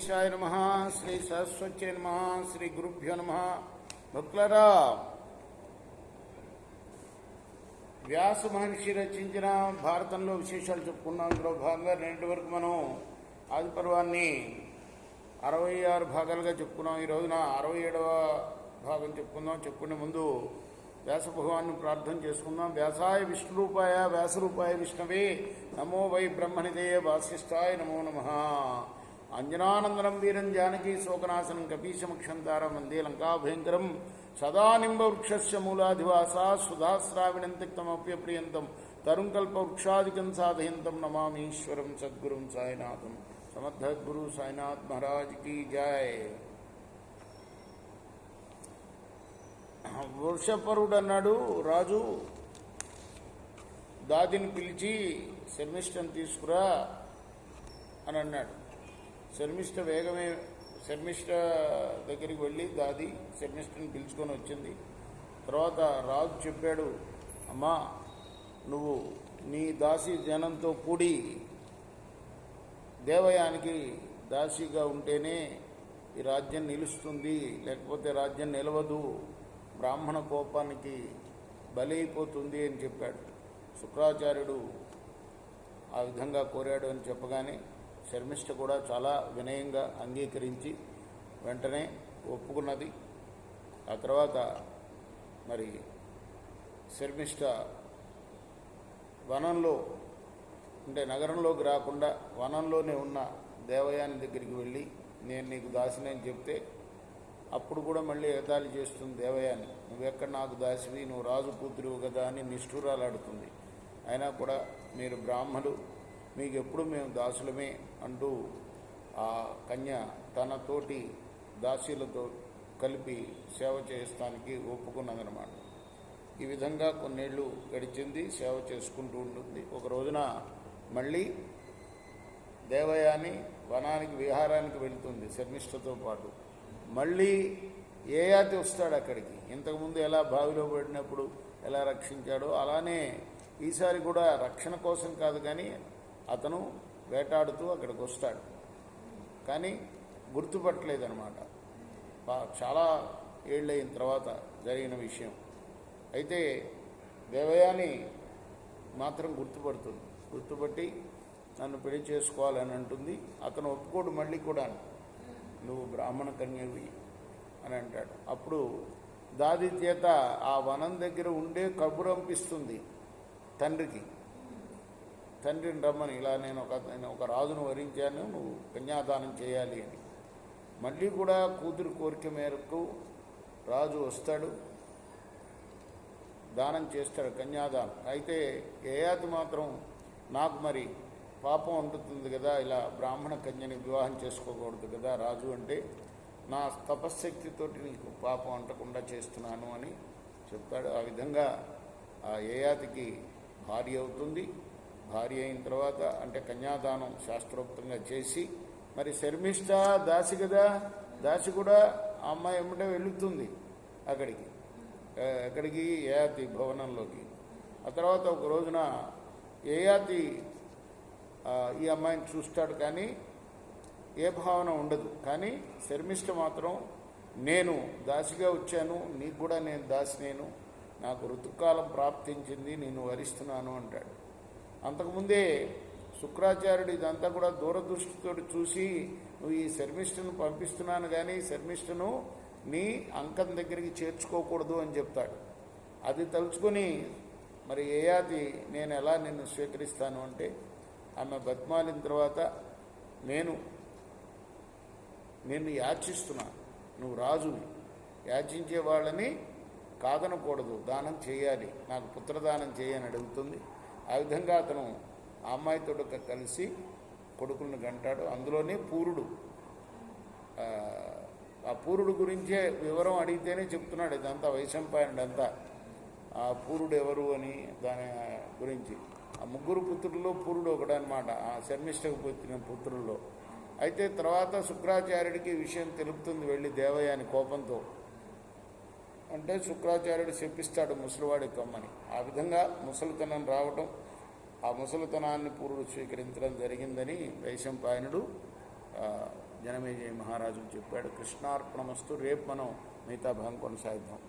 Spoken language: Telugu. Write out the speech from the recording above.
గణేశాయ నమః. శ్రీ సరస్వత్యై నమః. శ్రీ గురుభ్యో నమః. భక్తులారా, వ్యాస మహర్షి రచించిన భారతంలో విశేషాలు చెప్పుకున్నాం. ఇందులో భాగంగా నేటి వరకు మనం ఆది పర్వాన్ని 66 భాగాలుగా చెప్పుకున్నాం. ఈ రోజున 67వ భాగం చెప్పుకుందాం. చెప్పుకునే ముందు వ్యాస భగవాన్ని ప్రార్థన చేసుకుందాం. వ్యాసాయ విష్ణురూపాయ వ్యాసరూపాయ విష్ణవే నమో వై బ్రహ్మనిదే వాసిష్ఠాయ నమో నమః. అంజనానందనం వీరం జానకీ శోకనాశనం కపీశమక్షంతారం వందే లంకాభయంకరం. సదా నింబవృక్షస్య మూలాధివాసా సుధాశ్రావిణం తిక్తమప్యప్రియంతం తరుంకల్పవృక్షాదికం సాధయంతం నమామీశ్వరం సద్గురుం సాయినాథం. సమర్థగురు సాయినాథ్ మహారాజ్ की जय. వృషపరుడు అన్నాడు, రాజు దాదిని పిలిచి శర్మిష్టను తీసుకురా అని అన్నాడు. శర్మిష్ట దగ్గరికి వెళ్ళి దాది శర్మిష్టని పిలుచుకొని వచ్చింది. తర్వాత రాజు చెప్పాడు, అమ్మా నువ్వు నీ దాసి జనంతో కూడి దేవయానికి దాసిగా ఉంటేనే ఈ రాజ్యం నిలుస్తుంది, లేకపోతే రాజ్యం నిలవదు, బ్రాహ్మణ కోపానికి బలైపోతుంది అని చెప్పాడు. శుక్రాచార్యుడు ఆ విధంగా కోరాడు అని చెప్పగానే శర్మిష్ట కూడా చాలా వినయంగా అంగీకరించి వెంటనే ఒప్పుకున్నది. ఆ తర్వాత మరి శర్మిష్ట వనంలో అంటే నగరంలోకి రాకుండా వనంలోనే ఉన్న దేవయాని దగ్గరికి వెళ్ళి నేను నీకు దాసినని చెప్తే అప్పుడు కూడా మళ్ళీ ఎగతాళి చేస్తుంది దేవయాని. నువ్వెక్కడ నాకు దాసివి, నువ్వు రాజు కూతురువు కదా అని నిష్ఠూరాలాడుతుంది. అయినా కూడా మీరు బ్రాహ్మలు, మీకు ఎప్పుడు మేము దాసులమే అంటూ ఆ కన్య తనతోటి దాసీలతో కలిపి సేవ చేస్తానికి ఒప్పుకున్నదనమాట. ఈ విధంగా కొన్నేళ్ళు గడిచింది, సేవ చేసుకుంటూ ఉంటుంది. ఒక రోజున మళ్ళీ దేవయాని వనానికి విహారానికి వెళ్తుంది శర్మిష్ఠతో పాటు. మళ్ళీ ఏయాతి వస్తాడు అక్కడికి. ఇంతకుముందు ఎలా బావిలో పడినప్పుడు ఎలా రక్షించాడో అలానే ఈసారి కూడా రక్షణ కోసం కాదు కానీ అతను వేటాడుతూ అక్కడికి వస్తాడు. కానీ గుర్తుపట్టలేదన్నమాట. చాలా ఏళ్ళయిన తర్వాత జరిగిన విషయం. అయితే దేవయాని మాత్రం గుర్తుపట్టి నన్ను పెళ్లి చేసుకోవాలని అంటుంది. అతను ఒప్పుకోడు. మళ్ళీ కూడా నువ్వు బ్రాహ్మణ కన్యవి అని అంటాడు. అప్పుడు దాది చేత ఆ వనం దగ్గర ఉండే కబురంపిస్తుంది తండ్రికి. తండ్రిని రమ్మని, ఇలా నేను ఒక రాజును వరించాను, నువ్వు కన్యాదానం చేయాలి అని. మళ్ళీ కూడా కూతురు కోరిక మేరకు రాజు వస్తాడు, దానం చేస్తాడు, కన్యాదానం. అయితే ఏయాతి మాత్రం నాకు మరి పాపం అంటుతుంది కదా, ఇలా బ్రాహ్మణ కన్యని వివాహం చేసుకోకూడదు కదా రాజు అంటే, నా తపశ్శక్తితోటి నీకు పాపం అంటకుండా చేస్తున్నాను అని చెప్తాడు. ఆ విధంగా ఆ ఏయాతికి భార్య అవుతుంది. భార్య అయిన తర్వాత అంటే కన్యాదానం శాస్త్రోక్తంగా చేసి, మరి శర్మిష్ఠ దాసి కదా, దాసి కూడా ఆ అమ్మాయి ఎమ్మటే వెళుతుంది ఎక్కడికి ఏయాతి భవనంలోకి. ఆ తర్వాత ఒక రోజున ఏయాతి ఈ అమ్మాయిని చూస్తాడు, కానీ ఏ భావన ఉండదు. కానీ శర్మిష్ఠ మాత్రం నేను దాసిగా వచ్చాను, నీకు కూడా నేను దాసినేను, నాకు ఋతుకాలం ప్రాప్తించింది, నేను వరిస్తున్నాను అంటాడు. అంతకుముందే శుక్రాచార్యుడు ఇదంతా కూడా దూరదృష్టితో చూసి, నువ్వు ఈ శర్మిష్ఠను పంపిస్తున్నాను కానీ శర్మిష్ఠను నీ అంకం దగ్గరికి చేర్చుకోకూడదు అని చెప్తాడు. అది తలుచుకొని మరి ఏయాతి నేను ఎలా నిన్ను స్వీకరిస్తాను అంటే, ఆమె బతిమాలిన తర్వాత నేను నిన్ను యాచిస్తున్నాను, నువ్వు రాజువి, యాచించే వాళ్ళని కాదనకూడదు, దానం చేయాలి, నాకు పుత్రదానం చేయని అడుగుతుంది. ఆ విధంగా అతను ఆ అమ్మాయితో కలిసి కొడుకులను గంటాడు. అందులోనే పూరుడు, ఆ పూరుడు గురించే వివరం అడిగితేనే చెప్తున్నాడు ఇదంతా వైశంపాయనుడంతా. ఆ పూరుడు ఎవరు అని దాని గురించి. ఆ ముగ్గురు పుత్రుల్లో పూరుడు ఒకడనమాట, ఆ శర్మిష్ఠకు పుట్టిన పుత్రుల్లో. అయితే తర్వాత శుక్రాచార్యుడికి విషయం తెలుపుతుంది వెళ్ళి దేవయాని కోపంతో. అంటే శుక్రాచార్యుడు చెప్పిస్తాడు ముసలివాడి కమ్మని. ఆ విధంగా ముసలితనం రావటం, ఆ ముసలితనాన్ని పూర్వుడు స్వీకరించడం జరిగిందని వైశంపాయనుడు జనమేజయ మహారాజు చెప్పాడు. కృష్ణార్పణమస్తు. రేపు మనం మిగతా భాగం కొనసాగిద్దాం.